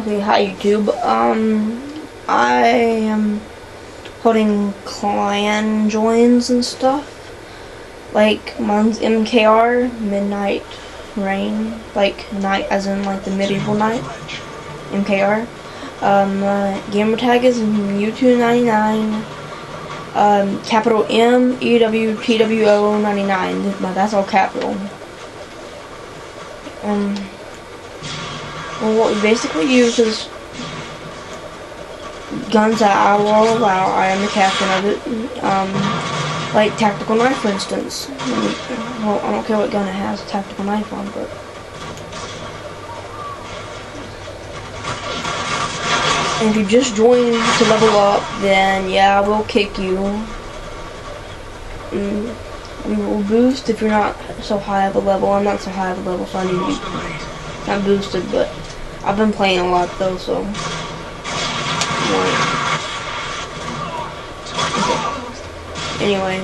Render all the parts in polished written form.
Okay, hi YouTube. I am holding clan joins and stuff. Like, mine's MKR, Midnight Rain. Like, night as in like the medieval night. MKR. Gamertag is U299. Capital M, EWTWO 99. That's all capital. Well, what we basically use is guns that I will allow. I am the captain of it. Like tactical knife, for instance. Well, I don't care what gun it has a tactical knife on, but and if you just join to level up, then yeah, I will kick you. We will boost if you're not so high of a level. I'm not so high of a level, so I need to be not boosted, but I've been playing a lot though, so. Okay. Anyway,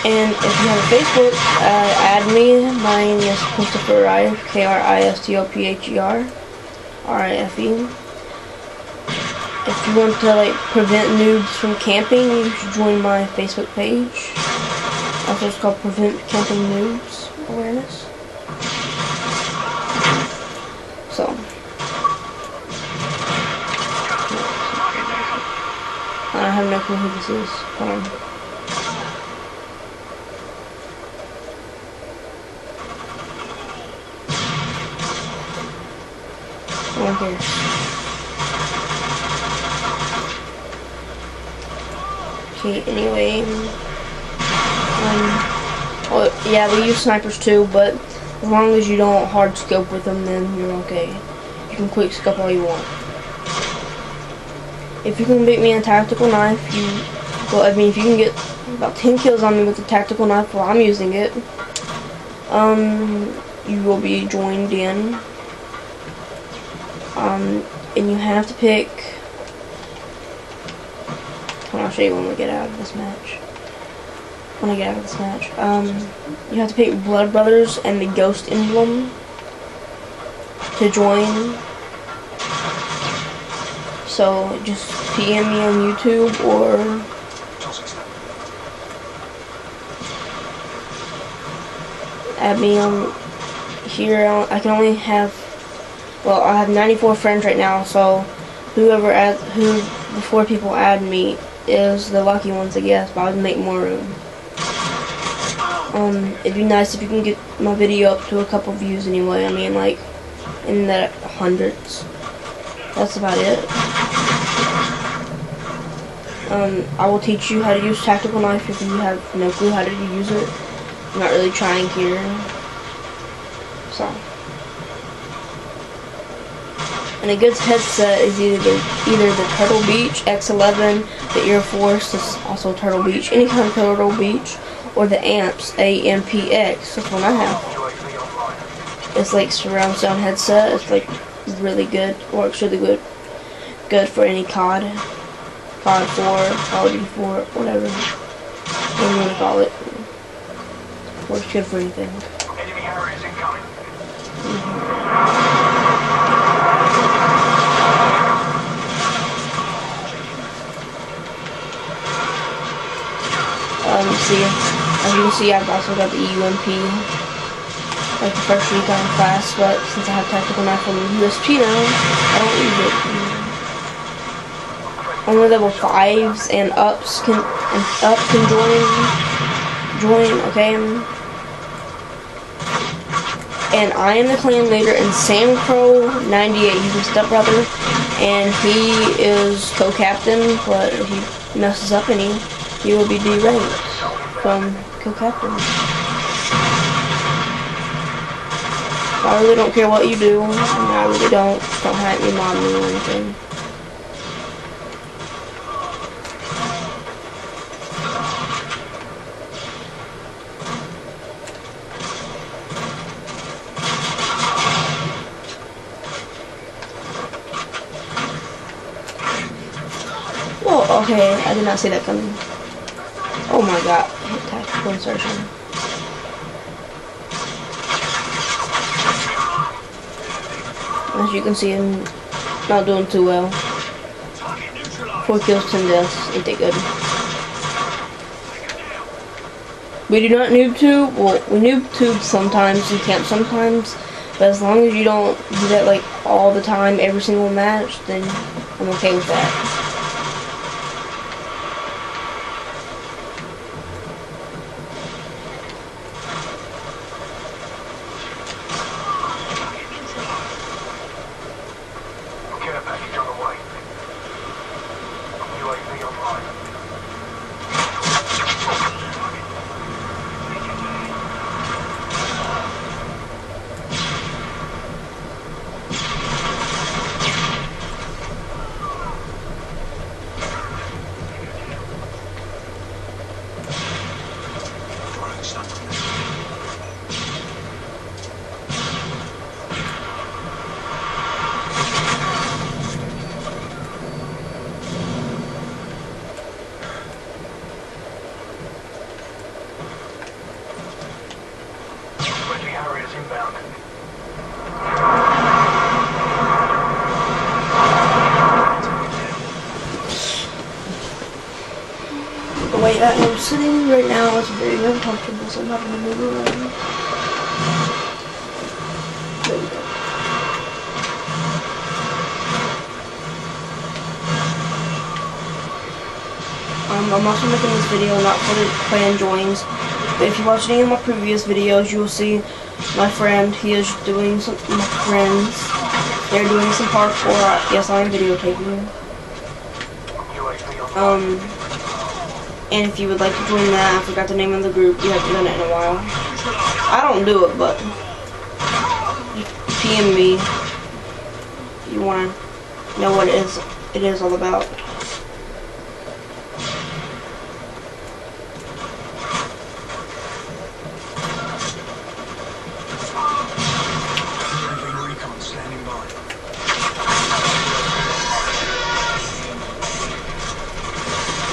and if you have a Facebook, add me. My name is Christopher Rife, KRISTOPHER RIFE. If you want to like prevent noobs from camping, you should join my Facebook page. Also, it's called Prevent Camping Noobs Awareness. So, I have no clue who this is. Hold on. Right here. Okay, anyway. Well, yeah, we use snipers too, but as long as you don't hard scope with them, then you're okay. You can quick scope all you want. If you can beat me in a tactical knife, if you can get about 10 kills on me with the tactical knife while I'm using it, you will be joined in. And you have to pick. I'll show you when we get out of this match. You have to pick Blood Brothers and the Ghost Emblem to join. So just PM me on YouTube or add me on here. I can only have, well, I have 94 friends right now, so who the 4 people add me is the lucky ones, I guess, but I would make more room. It'd be nice if you can get my video up to a couple views anyway. I mean, like, in the hundreds. That's about it. I will teach you how to use tactical knife if you have no clue how to use it. I'm not really trying here. So. And a good headset is either the Turtle Beach X11, the Air Force, is also Turtle Beach, any kind of Turtle Beach, or the AMPS, AMPX. That's one I have. It's like surround sound headset. It's like really good. Works really good for any COD 4, Call of Duty 4, whatever you want to call it. Works good for anything. See, as you can see, I've also got the UMP, like the first week on class, but since I have tactical knife on USP now, I don't use it. Only level 5s and ups can join, okay? And I am the clan leader, and Sam Crow 98, he's my stepbrother, and he is co-captain, but if he messes up any, he will be deranked from co-captain. I really don't care what you do. I mean, I really don't. Don't hack me, mod me, or anything. Oh, okay. I did not see that coming. Oh my god. Hit tactical insertion. As you can see, I'm not doing too well. 4 kills, 10 deaths. Ain't that good? We do not noob tube. Well, we noob tube sometimes and camp sometimes. But as long as you don't do that like all the time, every single match, then I'm okay with that. The way that I'm sitting right now is very uncomfortable, so I'm not going to move around. There we go. I'm also making this video not for the clan joins, but if you watch any of my previous videos, you will see my friend. He is doing some, my friends, they're doing some parkour. Yes, I am videotaping. And if you would like to join that, I forgot the name of the group. You haven't done it in a while. I don't do it, but PM me if you want to know what it is all about.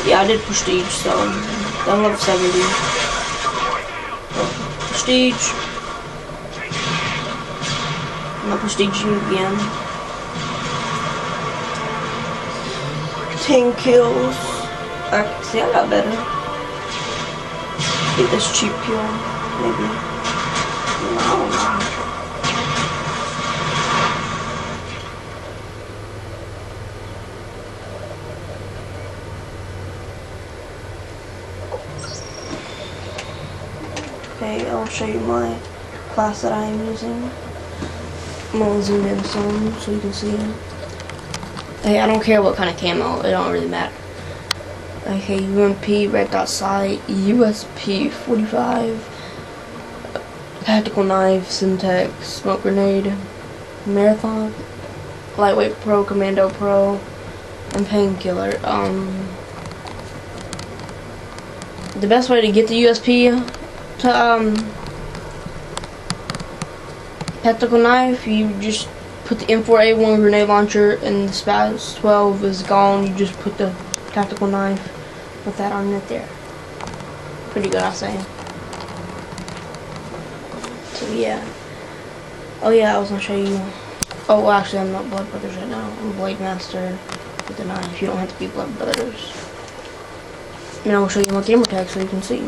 Yeah, I did prestige, so I'm level 70. Prestige. I'm not prestiging again. 10 kills. See, I got better. Get this cheap kill, maybe. I don't know. Okay, I'll show you my class that I am using. I'm gonna zoom in some so you can see it. Hey, I don't care what kind of camo, it don't really matter. Okay, UMP, red dot sight, USP 45, tactical knife, Syntex, smoke grenade, marathon, lightweight pro, commando pro, and painkiller. The best way to get the USP to tactical knife, you just put the M4A1 grenade launcher and the SPAS 12 is gone. You just put the tactical knife with that on it there. Pretty good, I say. So yeah. Oh yeah, I was gonna show you. Oh, well, actually, I'm not Blood Brothers right now. I'm Blade Master with the knife. You don't have to be Blood Brothers. And I will show you my gamertag so you can see.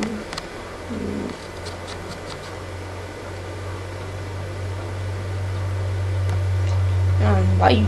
Bye.